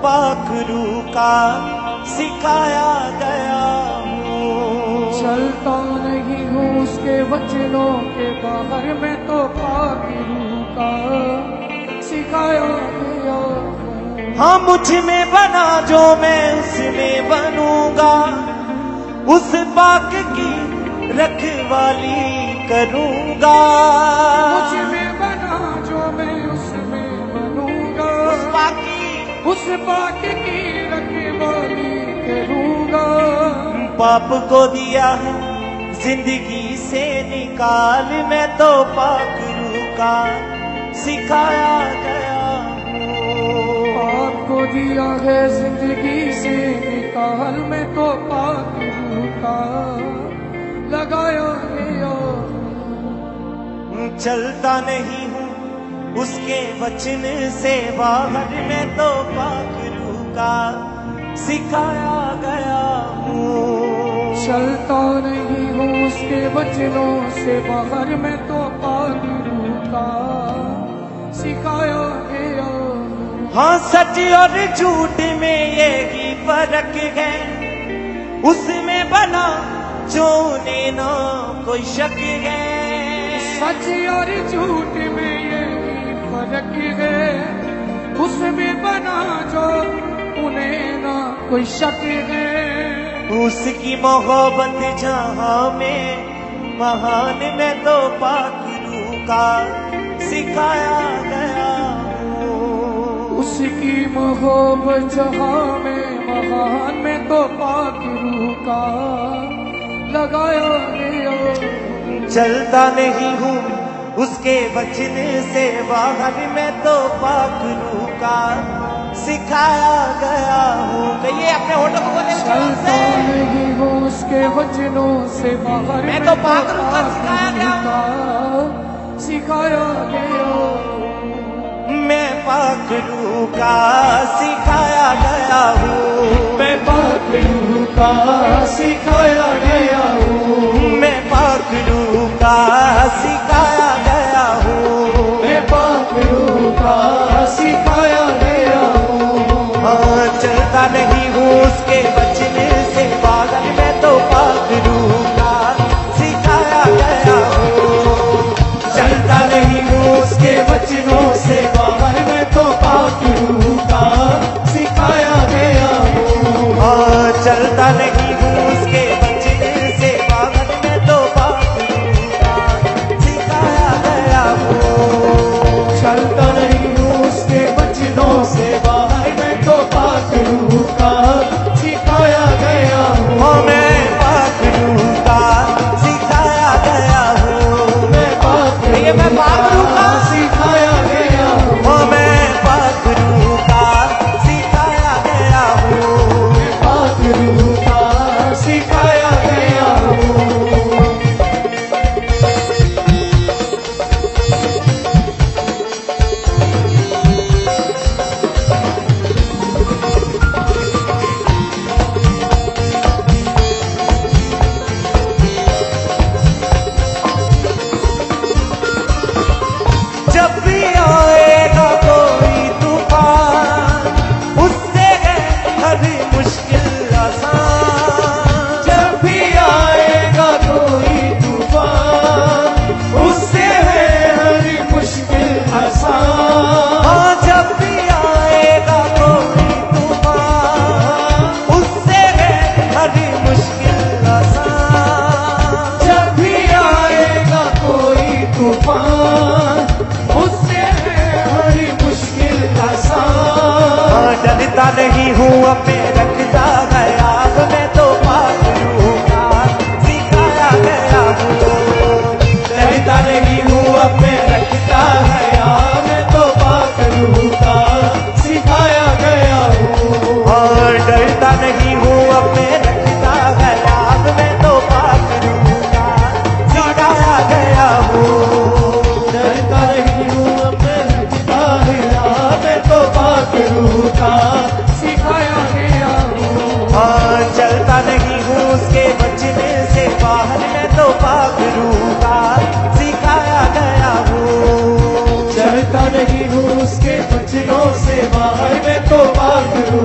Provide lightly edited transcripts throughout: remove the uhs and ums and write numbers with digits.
पाक रूह का सिखाया गया हूँ। चलता नहीं हूँ उसके वचनों के बाहर, मैं तो पाक रूह का सिखाया गया हूँ। हाँ मुझ में बना जो मैं उसमें बनूंगा, उस पाक की रखवाली करूंगा। मुझ में बना जो मैं उसमें बनूंगा, उस पाक की रखवाली करूंगा। पाप को दिया है जिंदगी से निकाल, मैं तो पाक रूह का सिखाया गया हूँ। पाप को दिया है जिंदगी से निकाल, मैं तो पाक रूह का लगाया गया हूँ। चलता नहीं हूँ उसके वचन से बाहर, मैं तो पाक रूह का सिखाया गया हूँ। चलता नहीं हूँ उसके वचनों से बाहर, मैं तो पाक रूह का सिखाया गया हूँ। हाँ सच और झूठ में यही फर्क है, उसमें बना जो उन्हें ना कोई शक है। सच और झूठ में यही फर्क है, उसमें बना जो उन्हें ना कोई शक है। उसकी मोहब्बत जहाँ में महान, मैं तो पाक रूह का सिखाया गया हूँ। उसकी मोहब्बत जहाँ में महान, मैं तो पाक रूह का लगाया गया। चलता नहीं हूँ उसके वचन से बाहर, मैं तो पाक रूह का सिखाया गया हूँ। कहिए अपने होठों को बोले। चलता नहीं हूँ उसके वचनों से बाहर, मैं तो पाक रूह का सिखाया गया। मैं पाक रूह का सिखाया गया हूँ। मैं पाक रूह का सिखाया गया हूँ। मैं पाक रूह का सिखाया गया हूँ। मैं पाक रूह का सिखाया गया हूँ। हाँ चलता नहीं हूँ उसके वचन से बाहर, मैं तो पाक रूह का सिखाया गया हूँ। चलता नहीं हूँ उसके वचनों से बाहर, मैं तो पाक रूह का सिखाया गया हूँ। हाँ चलता नहीं हूँ उसके वचन से बाहर, मैं तो पाक रूह का सिखाया गया हूँ। चलता नहीं हूँ उसके वचनों से बाहर, मैं तो पाक रूह का सिखाया गया हूँ। हाँ मैं पाक रूह का सिखाया गया हूँ। मैं पाक रूह का सिखाया गया हूँ। हाँ मैं पाक रूह का सिखाया गया हूँ। मैं पाक रूह का सिखाया गया हूँ। जब भी आएगा कोई तूफान, उससे है हर मुश्किल आसान। जब भी आएगा कोई तूफान, उससे है हर मुश्किल आसान। हाँ जब भी आएगा कोई तूफान, उससे है हर मुश्किल आसान। जब भी आएगा कोई तूफान, उससे है हर मुश्किल आसान। हाँ डरता नहीं हूँ अब मैं रखता गया, अब मैं तो पाक रूह का सिखाया गया हूँ। डरता नहीं हूँ अब मैं रखता गया, मैं तो पाक रूह का सिखाया गया हूँ। हाँ डरता नहीं हूँ अब मैं रखता गया, अब मैं तो पाक रूह का सिखाया गया हूँ। डरता नहीं हूँ अब मैं रखता गया, मैं तो पाक रूह का सिखाया गया हूँ। हाँ चलता नहीं हूँ उसके वचन से बाहर, मैं तो पाक रूह का सिखाया गया हूँ। चलता नहीं हूँ उसके वचनों से बाहर, मैं तो पाक रूह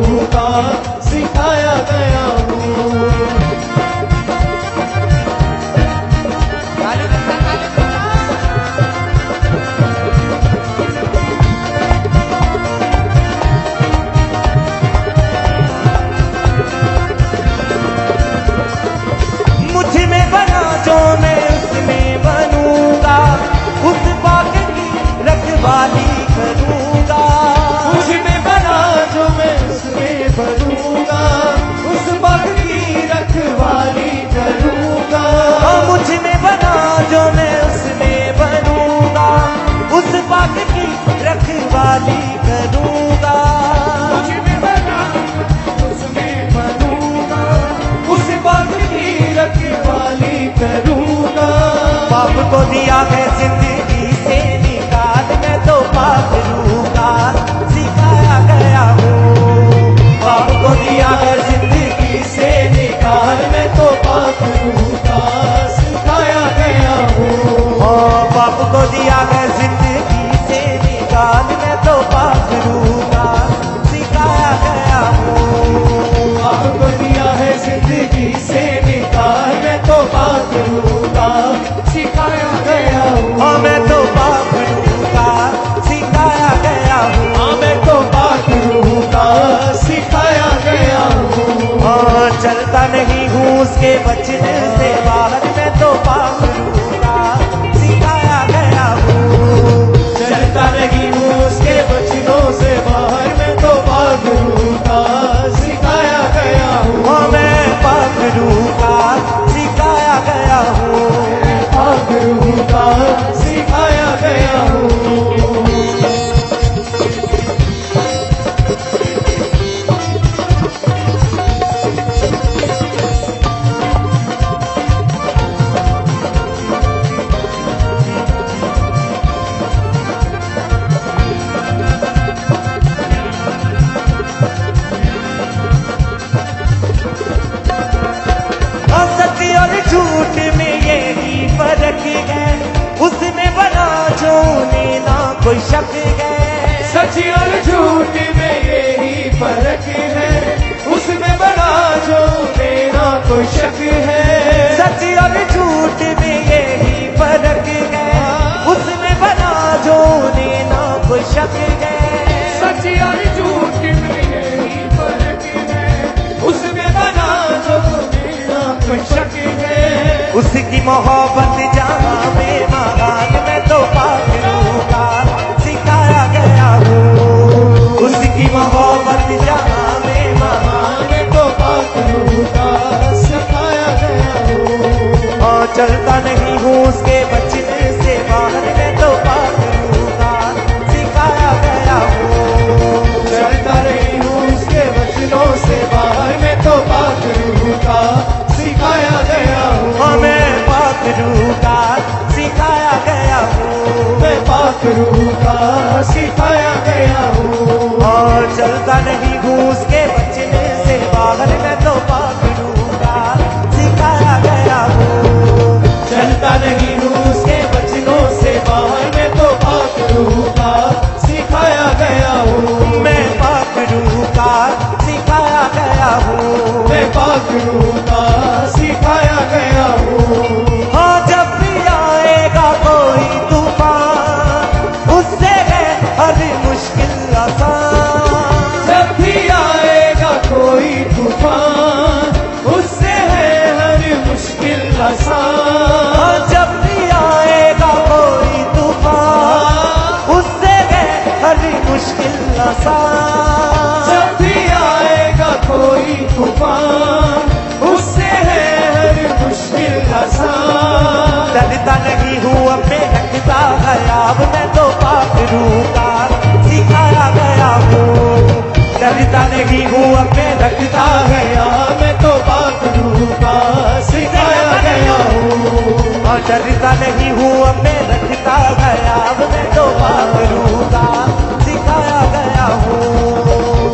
वचन से बाहर मैं तो पाक रूह का सिखाया गया हूँ। चलता नहीं हूँ उसके वचनों से बाहर, मैं तो पाक रूह का सिखाया गया हूँ। हाँ, मैं पाक रूह का सिखाया गया हूँ। पाक रूह का सिखाया गया हूँ। सत्य और झूठ में यही फर्क है, उसमें बना जो ना कोई शक है। सच और झूठ में यही फर्क है, उसमें बड़ा जो मेरा कोई शक है। सच और झूठ में यही फर्क है, उसमें बना जो ना कोई शक है। सच और झूठ में यही फर्क है, उसमें बना जो मेरा कोई शक है। उसकी मोहब्बत जहाँ में महान मैं तो पाक रूह का सिखाया गया हूँ। उसकी मोहब्बत जहाँ में महान मैं तो पाक रूह का सिखाया गया हूँ। और चलता नहीं हूँ उसके वचन से बाहर मैं तो पाक रूह का सिखाया गया हूँ। चलता रही हूँ उसके वचनों से बाहर, मैं तो पाक रूह का सिखाया गया हूँ। हाँ, मैं पाक रूह का सिखाया गया हूँ। मैं पाक रूह का सिखाया गया हूँ। और चलता नहीं हूँ उसके वचन से बाहर मैं तो पाक रूह का सिखाया गया हूँ। चलता नहीं हूँ उसके वचनों से बाहर, मैं तो पाक रूह का सिखाया गया हूँ। मैं पाक रूह का सिखाया गया हूँ। मैं पाक रूह का सिखाया गया हूँ। हाँ, जब भी आएगा कोई तूफान, उससे है हर मुश्किल आसान। जब भी आएगा कोई तूफान, उससे है हर मुश्किल आसान। हाँ, जब भी आएगा कोई तूफान, उससे है हर मुश्किल आसान। जब भी आएगा कोई तूफान, उससे है हर मुश्किल आसान। डरता नहीं हूँ अब मैं रखता गया, अब मैं तो पाक रूह का सिखाया गया हूँ। डरता नहीं हूँ अब मैं रखता गया, मैं तो पाक रूह का सिखाया गया हूँ। और डरता नहीं हूँ अब मैं रखता गया, अब मैं तो पाक रूह का सिखाया गया हूँ।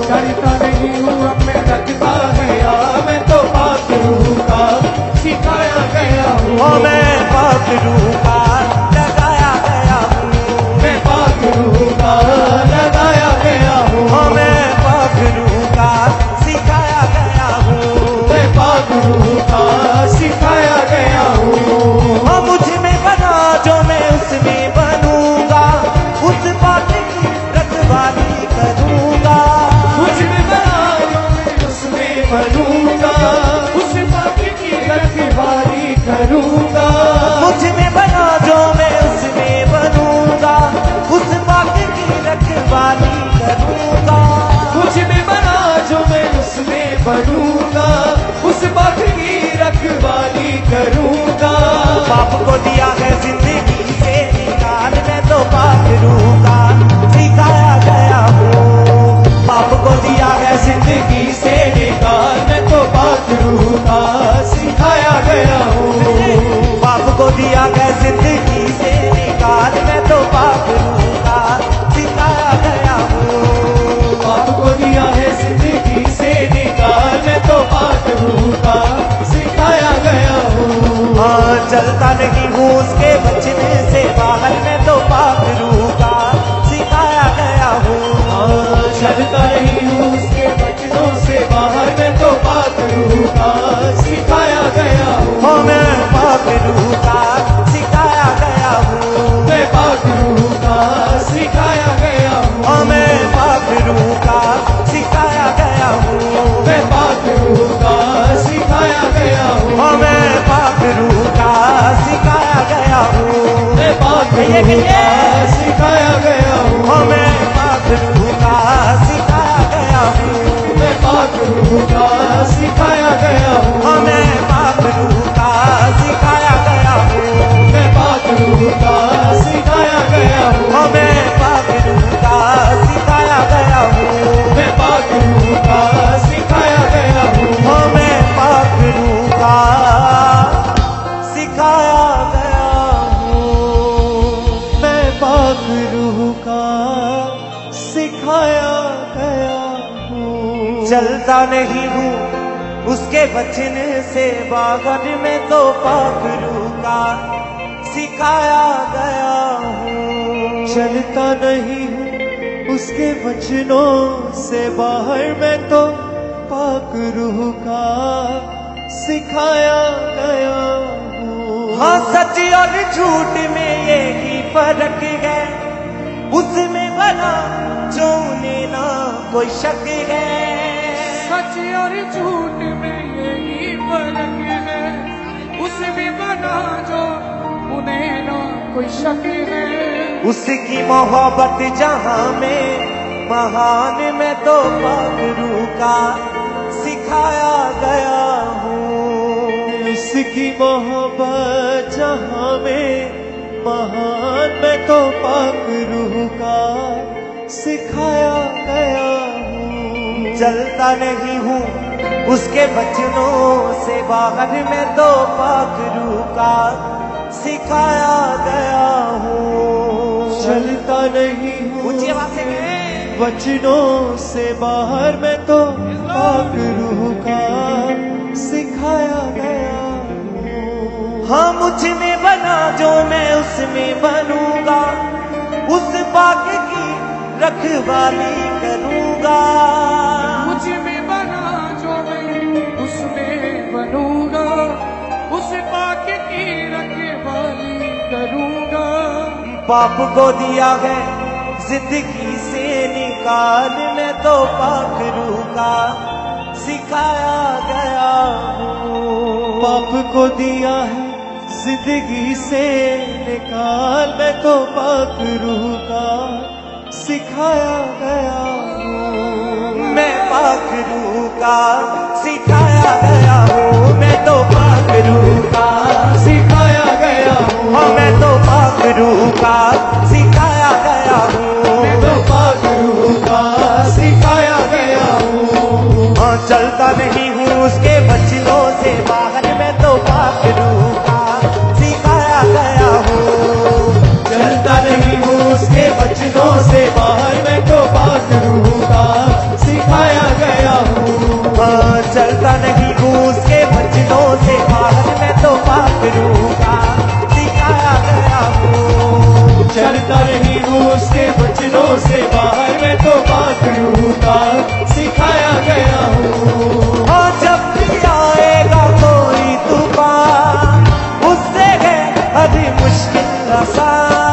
डरता नहीं हूँ अब मैं रखता गया, मैं तो पाक रूह का सिखाया गया हूँ। और मैं पाक रूह का लगाया गया हूँ। मैं पाक रूह का लगाया गया हूँ। और मैं पाक रूह का सिखाया गया हूँ। मैं पाक रूह का सिखाया गया हूँ। और मुझ में बना जो मैं उसमें बनूंगा, उस बात की रखवाली करूंगा। मुझ में बना जो मैं उसमें बनूंगा, उस बात की रखवाली करूंगा। मुझ में बना जो मैं उसमें बनूंगा, उस बात की रखवाली करूंगा। मुझ में बना जो मैं उसमें बनूंगा, उस बात की रखवाली करूंगा। बाप को दिया है जिंदगी से निकाल, मैं तो पाक रूह का सिखाया गया हूँ। बाप को दिया है जिंदगी से निकाल, मैं तो पाक रूह का सिखाया गया हूँ। बाप को दिया है जिंदगी से निकाल, मैं तो पाक रूह का सिखाया गया हूँ। बाप को दिया है जिंदगी से निकाल, मैं तो पाक रूह का सिखाया गया हूँ। हाँ, चलता नहीं हूँ उसके वचन से बाहर, मैं तो पाक रूह का सिखाया गया हूँ। चलता नहीं हूँ उसके वचनों से बाहर, मैं तो पाक रूह का सिखाया गया हूँ। हाँ, मैं पाक रूह का सिखाया गया हूँ। मैं पाक रूह का सिखाया गया हूँ। हाँ, मैं पाक रूह का सिखाया गया हूँ। मैं पाक रूह का सिखाया गया हूँ। हाँ, कहिए सिखाया गया हूँ ओ मैं पाक रूह का सिखाया गया हूँ मैं पाक रूह का सिखाया गया हूँ ओ मैं पाक रूह का सिखाया गया हूँ मैं पाक रूह का सिखाया गया हूँ ओ मैं पाक रूह का सिखाया गया हूँ मैं पाक रूह का सिखाया गया हूँ ओ मैं पाक रूह का सिखाया गया हूँ मैं पाक रूह का सिखाया गया हूँ चलता नहीं हूँ उसके वचन से बाहर में तो पाक रूह का सिखाया गया हूँ चलता नहीं हूँ उसके वचनों से बाहर में तो पाक रूह का सिखाया गया हूँ हाँ सच और झूठ में यही फर्क है उसमें बना जो ना कोई शक है सच और झूठ में यही फर्क है उसमें बना जो उन्हें ना कोई शक है उसकी मोहब्बत जहां में महान में तो पाक रूह का सिखाया गया हूँ उसकी मोहब्बत जहाँ में महान में तो पाक रूह का सिखाया गया हूँ चलता नहीं हूँ उसके वचनों से बाहर में तो पाक रूह का सिखाया गया हूँ चलता नहीं हूँ ऊंची आवाज से कहें। वचनों से बाहर में तो पाक रूह का सिखाया गया हूँ हाँ मुझ में बना जो मैं उसमें बनूंगा उस पाक की रखवाली करूंगा मुझ में बना जो मैं उसमें बनूंगा उस पाक की रखवाली करूंगा पाप को दिया है जिंदगी से निकाल मैं तो पाक रूह का सिखाया गया हूँ पाप को दिया है जिंदगी से निकाल मैं तो पाक रूह का सिखाया गया हूँ मैं पाक रूह का सिखाया गया हूँ मैं तो पाक रूह का सिखाया गया हूँ हाँ मैं तो पाक रूह का सिखाया गया हूँ मैं तो पाक रूह का सिखाया गया हूँ हाँ चलता नहीं हूँ उसके वचनों से बाहर मैं तो पाक रूह का सिखाया गया हूँ चलता नहीं हूँ उसके वचनों से बाहर मैं तो पाक रूह का सिखाया गया हूँ हाँ चलता नहीं हूँ उसके वचनों से बाहर मैं तो पाक रूह का सिखाया गया हूँ चलता नहीं हूँ उसके वचनों से बाहर मैं तो पाक रूह का सिखाया गया हूँ हाँ जब भी आएगा कोई तूफान उससे है हर मुश्किल आसान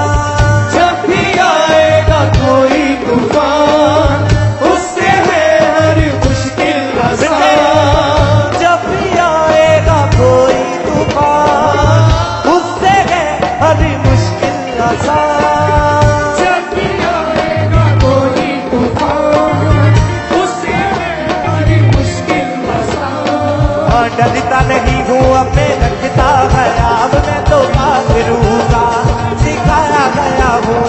जब भी आएगा कोई तूफान उससे है हर मुश्किल आसान जब भी आएगा कोई तूफान उससे है हर मुश्किल आसान जब भी आएगा कोई तूफान उससे है हर मुश्किल आसान हाँ डरता नहीं हूँ अपने रखता है अब मैं तो पाक रूह का सिखाया गया हूँ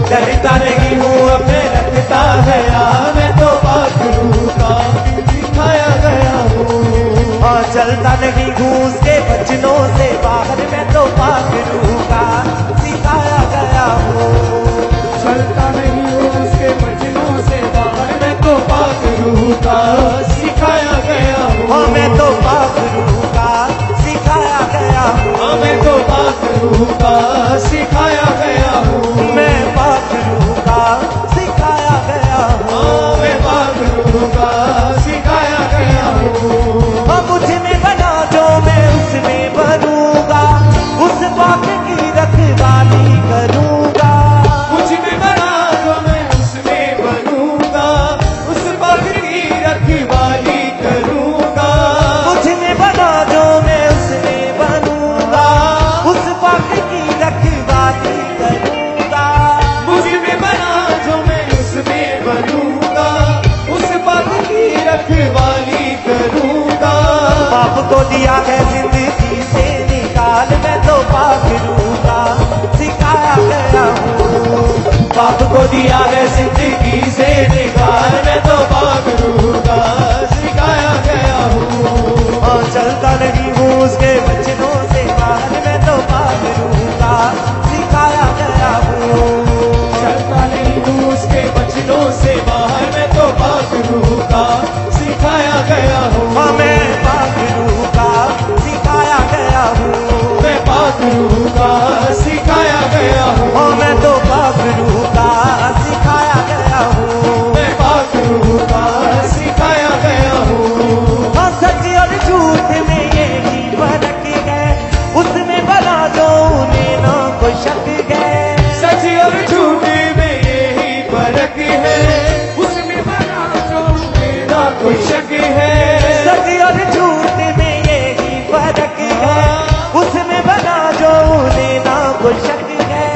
डरता नहीं हूँ अपने रखता गया मैं तो पाक रूह का सिखाया गया हूँ हाँ चलता नहीं हूँ उसके वचनों से बाहर मैं तो पाक रूह का सिखाया गया हूँ चलता नहीं हूँ उसके वचनों से बाहर मैं तो पाक रूह का सिखाया गया हूँ हाँ मैं तो पाक रूह का सिखाया गया को दिया है जिंदगी से निकाल, मैं तो पाक रूह का सिखाया गया हूँ। पाप को दिया है जिंदगी से निकाल, मैं तो पाक रूह का सिखाया गया हूँ। हाँ चलता नहीं हूँ उसके वचनों से बाहर, मैं तो पाक रूह का सिखाया गया हूँ। चलता नहीं हूँ उसके वचनों से बाहर, मैं तो पाक रूह का सिखाया गया हूँ। हाँ मैं पाक रूह का सिखाया गया हूँ। मैं पाक रूह का सिखाया गया हूँ। हाँ मैं तो पाक रूह का सिखाया गया हूँ। मैं पाक रूह का सिखाया गया हूँ। हाँ सच और झूठ में यही फर्क है, उसमें बना दो उन्हें ना कोई शक है। सच और झूठ में यही फर्क है, उसमें बना दो ना कोई शक है। सच और झूठ में यही फर्क है, उसमें बना जो उन्हें ना कोई शक है।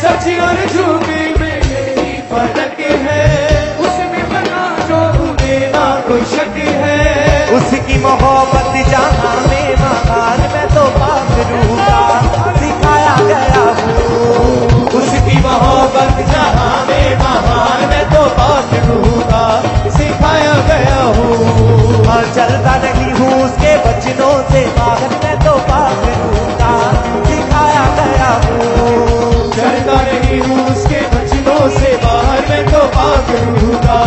सच और झूठ में यही फर्क है, उसमें बना दो ना कोई शक है। उसकी मोहब्बत जहाँ में महान, मैं तो पाक रूह का सिखाया गया हूँ। उसकी मोहब्बत जहाँ में महान, मैं तो पाक रूह का सिखाया गया हूँ। हाँ चलता नहीं हूँ उसके वचनों से बाहर, मैं तो पाक रूह का सिखाया गया हूँ। चलता नहीं हूँ उसके वचनों से बाहर, मैं तो पाक रूह का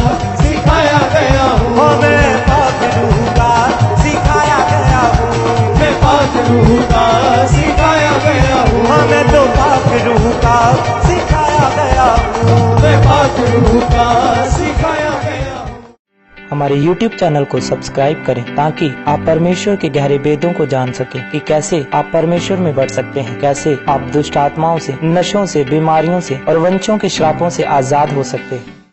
सिखाया गया हूँ। हाँ मैं पाक रूह का सिखाया गया हूँ। मैं पाक रूह का सिखाया गया हूँ। हाँ मैं तो पाक रूह का सिखाया गया हूँ। मैं पाक रूह का सिखाया गया हूँ। हमारे YouTube चैनल को सब्सक्राइब करें ताकि आप परमेश्वर के गहरे भेदों को जान सकें कि कैसे आप परमेश्वर में बढ़ सकते हैं, कैसे आप दुष्ट आत्माओं से, नशों से, बीमारियों से और वंशों के श्रापों से आजाद हो सकते हैं।